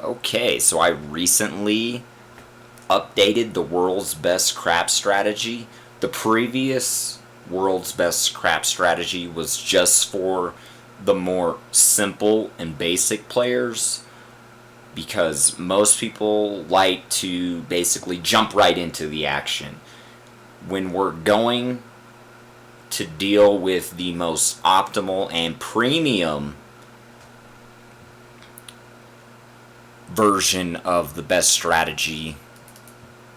Okay, so I recently updated the world's best crap strategy. The previous world's best crap strategy was just for the more simple and basic players because most people like to basically jump right into the action. When we're going to deal with the most optimal and premium version of the best strategy,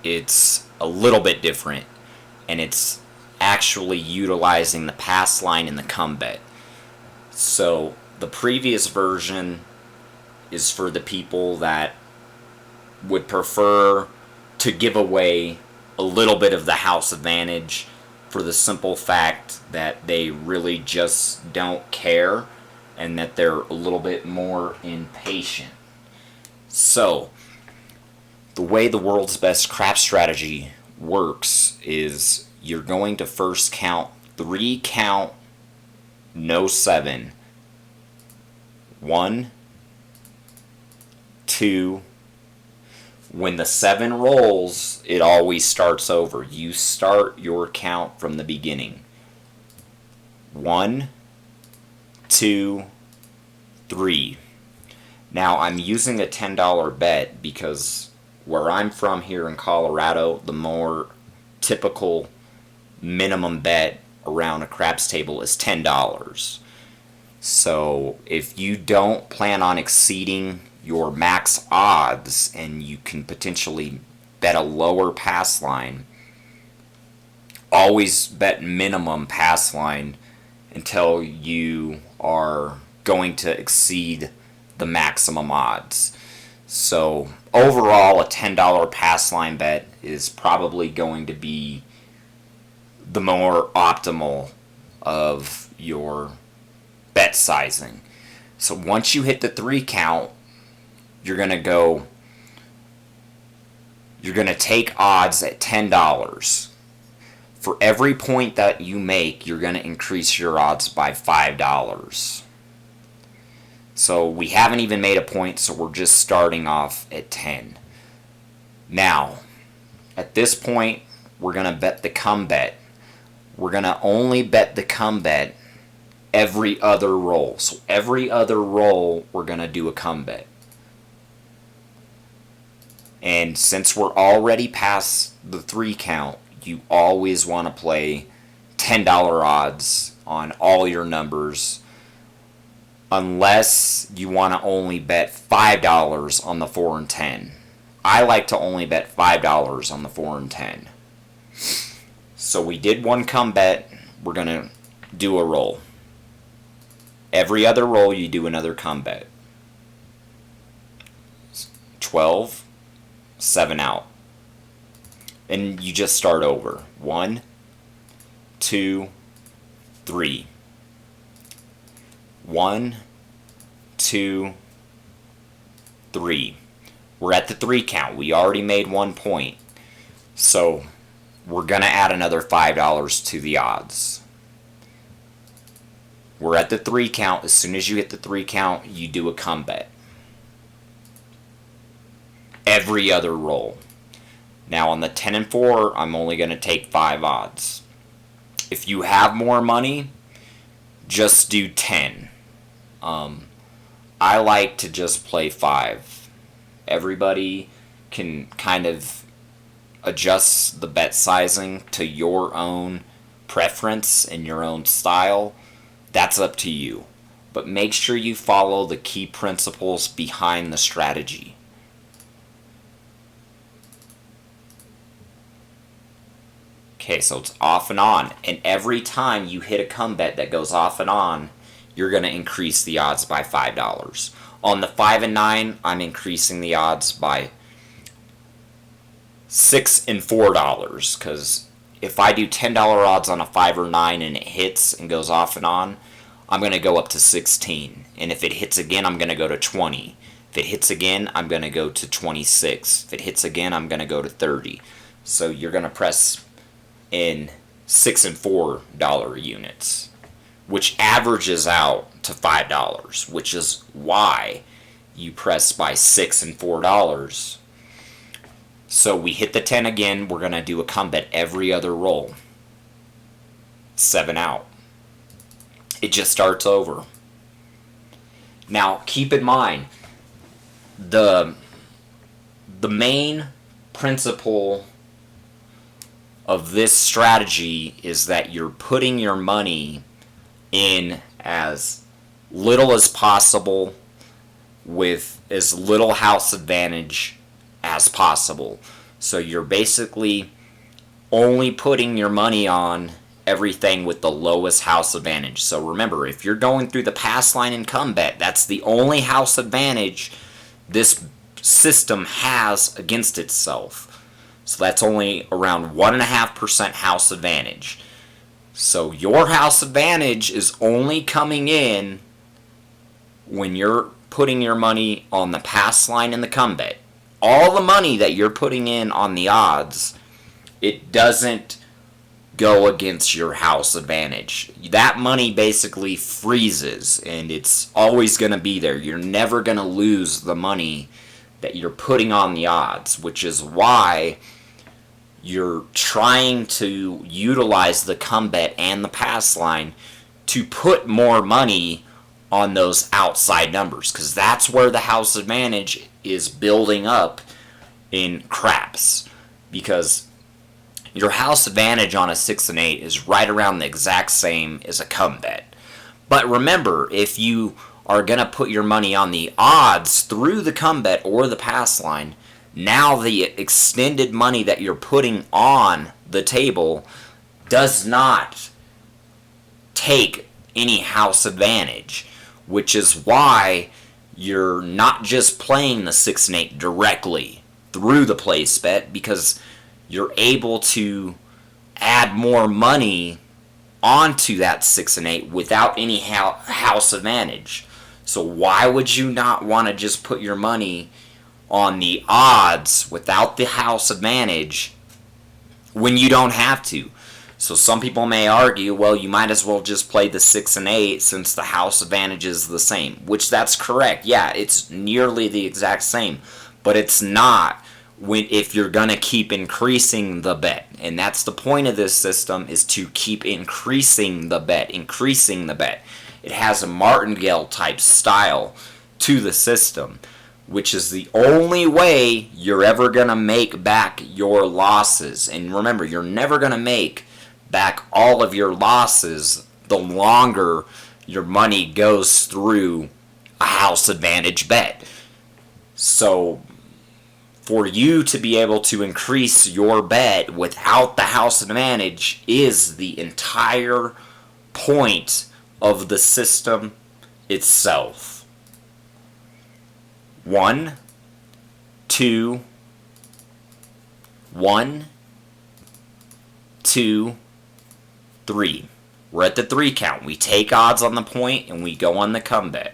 it's a little bit different, and it's actually utilizing the Passline and the comeback. So the previous version is for the people that would prefer to give away a little bit of the house advantage for the simple fact that they really just don't care and that they're a little bit more impatient. So, the way the world's best crap strategy works is you're going to first count 3 count, no 7. 1, 2. When the 7 rolls, it always starts over. You start your count from the beginning. 1, 2, 3. Now, I'm using a $10 bet because where I'm from here in Colorado, the more typical minimum bet around a craps table is $10. So if you don't plan on exceeding your max odds and you can potentially bet a lower pass line, always bet minimum pass line until you are going to exceed the maximum odds. So overall, a $10 pass line bet is probably going to be the more optimal of your bet sizing. So once you hit the 3 count, you're going to take odds at $10. For every point that you make, you're going to increase your odds by $5. So we haven't even made a point, so we're just starting off at 10. Now, at this point, we're going to bet the come bet. We're going to only bet the come bet every other roll. So every other roll, we're going to do a come bet. And since we're already past the 3 count, you always want to play $10 odds on all your numbers, unless you want to only bet $5 on the 4 and 10. I like to only bet $5 on the 4 and 10. So we did one come bet. We're going to do a roll. Every other roll, you do another come bet. 12, 7 out. And you just start over. 1, 2, 3. 1, 2, 3. We're at the 3 count. We already made 1 point. So we're going to add another $5 to the odds. We're at the 3 count. As soon as you hit the 3 count, you do a come bet. Every other roll. Now on the 10 and 4, I'm only going to take 5 odds. If you have more money, just do 10. I like to just play 5. Everybody can kind of adjust the bet sizing to your own preference and your own style. That's up to you. But make sure you follow the key principles behind the strategy. Okay, so it's off and on. And every time you hit a come bet that goes off and on, you're going to increase the odds by $5. On the 5 and 9, I'm increasing the odds by $6 and $4. Because if I do $10 odds on a 5 or 9 and it hits and goes off and on, I'm going to go up to 16. And if it hits again, I'm going to go to 20. If it hits again, I'm going to go to 26. If it hits again, I'm going to go to 30. So you're going to press in $6 and $4 units, which averages out to $5, which is why you press by $6 and $4. So we hit the 10 again. We're going to do a come bet every other roll. 7 out. It just starts over. Now, keep in mind, the main principle of this strategy is that you're putting your money in as little as possible with as little house advantage as possible. So you're basically only putting your money on everything with the lowest house advantage. So remember, if you're going through the pass line and come bet, that's the only house advantage this system has against itself. So that's only around 1.5% house advantage. So your house advantage is only coming in when you're putting your money on the pass line and the come bet. All the money that you're putting in on the odds, it doesn't go against your house advantage. That money basically freezes, and it's always going to be there. You're never going to lose the money that you're putting on the odds, which is why you're trying to utilize the come bet and the pass line to put more money on those outside numbers, because that's where the house advantage is building up in craps, because your house advantage on a 6 and 8 is right around the exact same as a come bet. But remember, if you are going to put your money on the odds through the come bet or the pass line, now the extended money that you're putting on the table does not take any house advantage, which is why you're not just playing the 6 and 8 directly through the place bet, because you're able to add more money onto that 6 and 8 without any house advantage. So why would you not want to just put your money on the odds without the house advantage when you don't have to? So some people may argue, well, you might as well just play the 6 and 8 since the house advantage is the same, which that's correct. Yeah, it's nearly the exact same, but it's not if you're going to keep increasing the bet. And that's the point of this system, is to keep increasing the bet, It has a martingale type style to the system, which is the only way you're ever going to make back your losses. And remember, you're never going to make back all of your losses the longer your money goes through a house advantage bet. So for you to be able to increase your bet without the house advantage is the entire point of the system itself. 1, 2, 1, 2, 3. We're at the 3 count. We take odds on the point and we go on the come bet.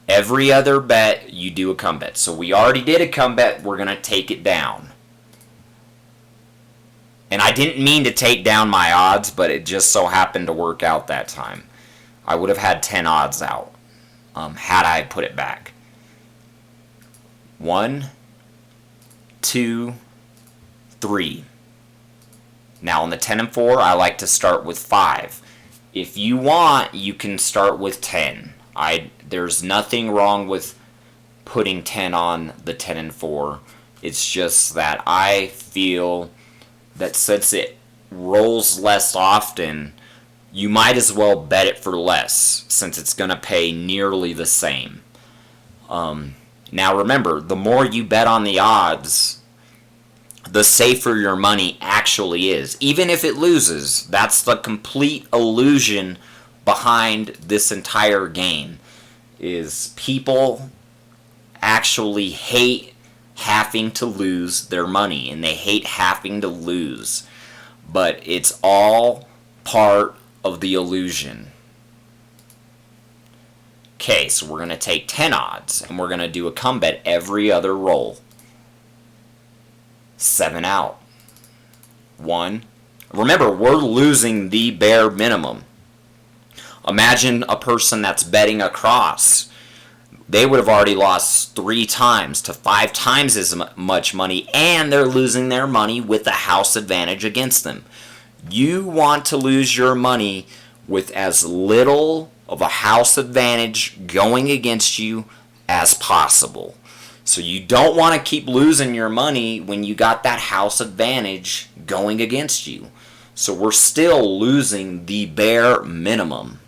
Every other bet, you do a come bet. So we already did a come bet. We're going to take it down. And I didn't mean to take down my odds, but it just so happened to work out that time. I would have had 10 odds out had I put it back. 1, 2, 3. Now on the 10 and 4, I like to start with 5. If you want, you can start with 10. There's nothing wrong with putting 10 on the 10 and 4. It's just that I feel that since it rolls less often, you might as well bet it for less, since it's going to pay nearly the same. Now remember, the more you bet on the odds, the safer your money actually is. Even if it loses, that's the complete illusion behind this entire game, is people actually hate having to lose their money, and they hate having to lose. But it's all part of the illusion. Okay, so we're going to take 10 odds, and we're going to do a come bet every other roll. 7 out. 1. Remember, we're losing the bare minimum. Imagine a person that's betting across. they would have already lost 3 times to 5 times as much money, and they're losing their money with the house advantage against them. You want to lose your money with as little of a house advantage going against you as possible. So you don't want to keep losing your money when you got that house advantage going against you. So we're still losing the bare minimum.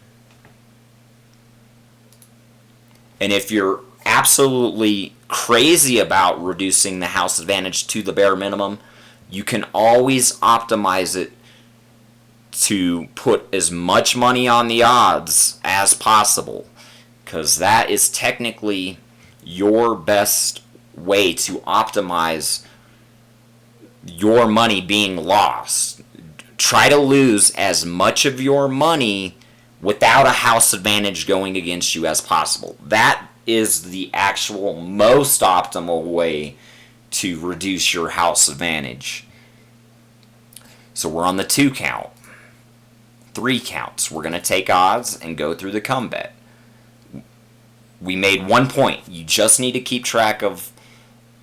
And if you're absolutely crazy about reducing the house advantage to the bare minimum, you can always optimize it to put as much money on the odds as possible, because that is technically your best way to optimize your money being lost. Try to lose as much of your money without a house advantage going against you as possible. That is the actual most optimal way to reduce your house advantage. So we're on the 2 count. 3 counts. We're going to take odds and go through the come bet. We made 1 point. You just need to keep track of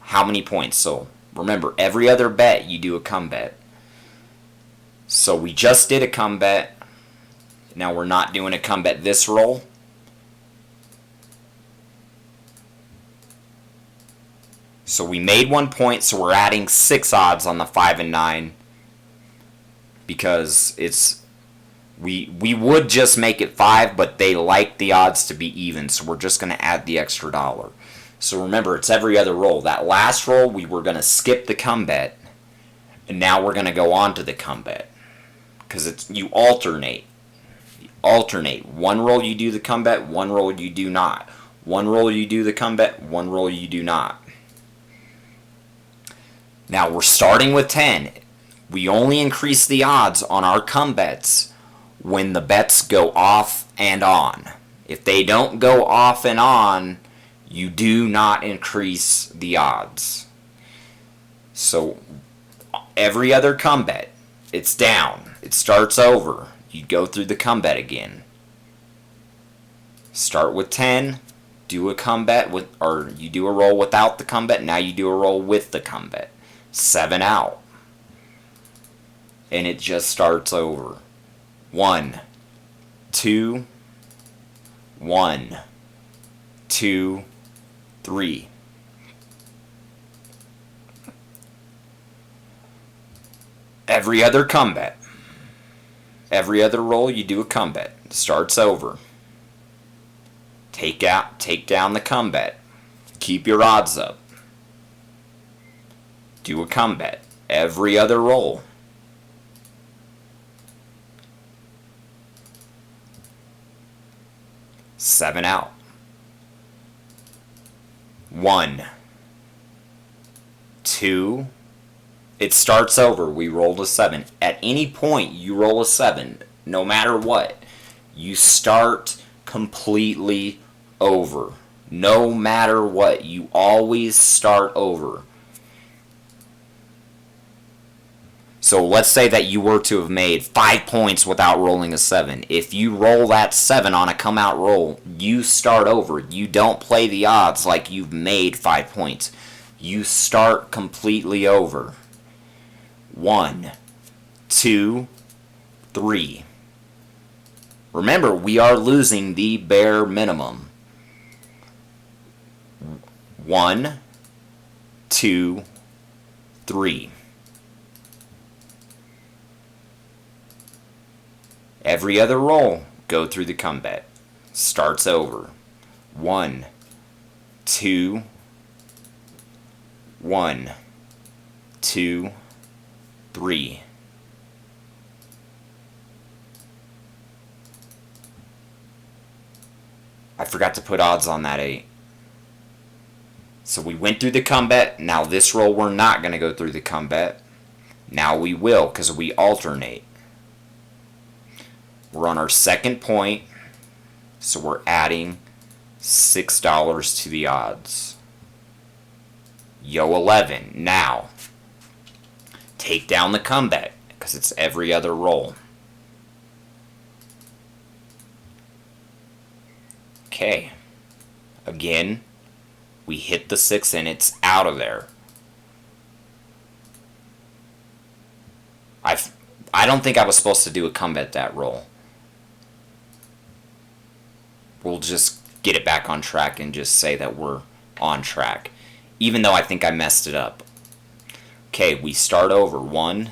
how many points. So remember, every other bet you do a come bet. So we just did a come bet. Now we're not doing a come bet this roll. So we made 1 point, so we're adding 6 odds on the 5 and 9, because we would just make it 5, but they like the odds to be even, so we're just going to add the extra $1. So remember, it's every other roll. That last roll, we were going to skip the come bet, and now we're going to go on to the come bet, because you alternate. One roll you do the come bet, one roll you do not. One roll you do the come bet, one roll you do not. Now we're starting with 10. We only increase the odds on our come bets when the bets go off and on. If they don't go off and on, you do not increase the odds. So every other come bet, it's down. It starts over. You go through the come bet again. Start with 10, do a come bet or you do a roll without the come bet. Now you do a roll with the come bet. 7 out. And it just starts over. 1, 2, 1, 2, 3. Every other come bet. Every other roll you do a come bet. Starts over. Take down the come bet. Keep your odds up. Do a come bet. Every other roll. Seven out. 1, 2. It starts over. We rolled a 7. At any point you roll a 7, no matter what, you start completely over. No matter what, you always start over. So let's say that you were to have made 5 points without rolling a 7. If you roll that 7 on a come out roll, you start over. You don't play the odds like you've made 5 points. You start completely over. 1, 2, 3. Remember, we are losing the bare minimum. 1, 2, 3. Every other roll, go through the come bet. Starts over. 1, 2, 1, 2, 3. I forgot to put odds on that 8. So we went through the come bet. Now this roll we're not going to go through the come bet. Now we will, because we alternate. We're on our second point, so we're adding $6 to the odds. Yo 11. Now, take down the come bet, because it's every other roll. Okay. Again, we hit the 6 and it's out of there. I don't think I was supposed to do a come bet that roll. We'll just get it back on track and just say that we're on track, even though I think I messed it up. Okay, we start over. 1,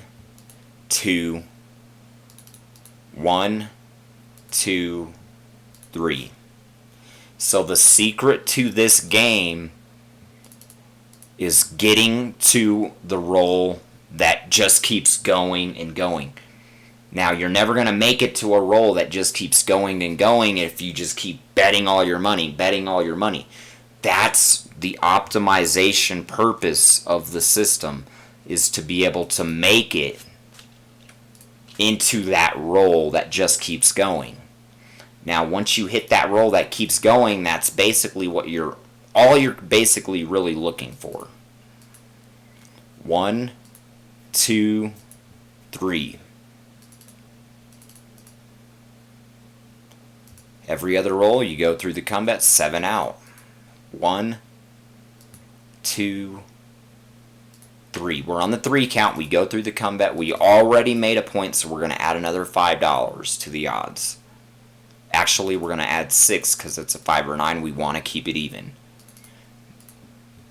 2, 1, 2, 3. So the secret to this game is getting to the roll that just keeps going and going. Now, you're never going to make it to a roll that just keeps going and going if you just keep betting all your money. That's the optimization purpose of the system, is to be able to make it into that roll that just keeps going. Now, once you hit that roll that keeps going, that's basically what you're basically really looking for. 1, 2, 3. Every other roll, you go through the come bet, 7 out. 1, 2, 3. We're on the 3 count. We go through the come bet. We already made a point, so we're going to add another $5 to the odds. Actually, we're going to add 6 because it's a 5 or 9. We want to keep it even.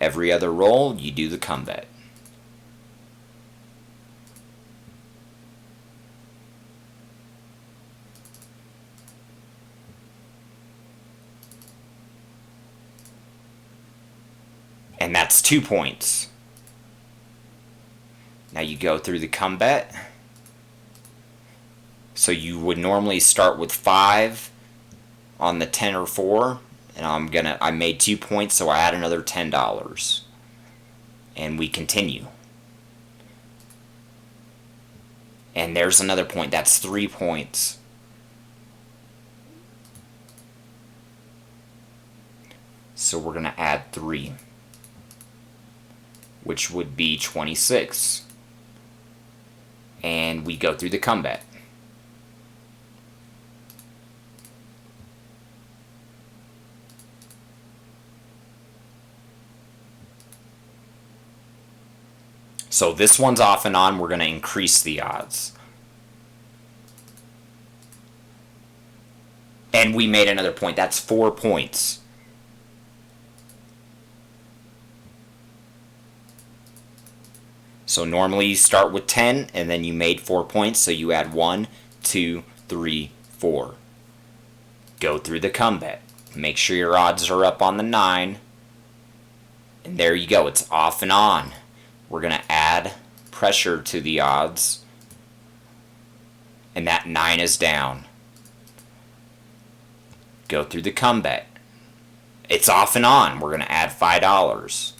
Every other roll, you do the come bet. And that's 2 points. Now you go through the come bet. So you would normally start with 5 on the 10 or 4. And I made 2 points, so I add another $10. And we continue. And there's another point. That's 3 points. So we're going to add 3. Which would be 26. And we go through the come bet. So this one's off and on. We're going to increase the odds. And we made another point. That's 4 points. So normally you start with 10 and then you made 4 points, so you add 1, 2, 3, 4. Go through the come bet. Make sure your odds are up on the 9. And there you go. It's off and on. We're going to add pressure to the odds. And that 9 is down. Go through the come bet. It's off and on. We're going to add $5.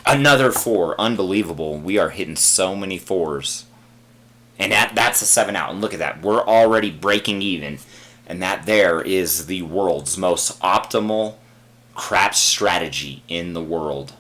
Another 4. Unbelievable. We are hitting so many 4s. And that's a 7 out. And look at that. We're already breaking even. And that there is the world's most optimal craps strategy in the world.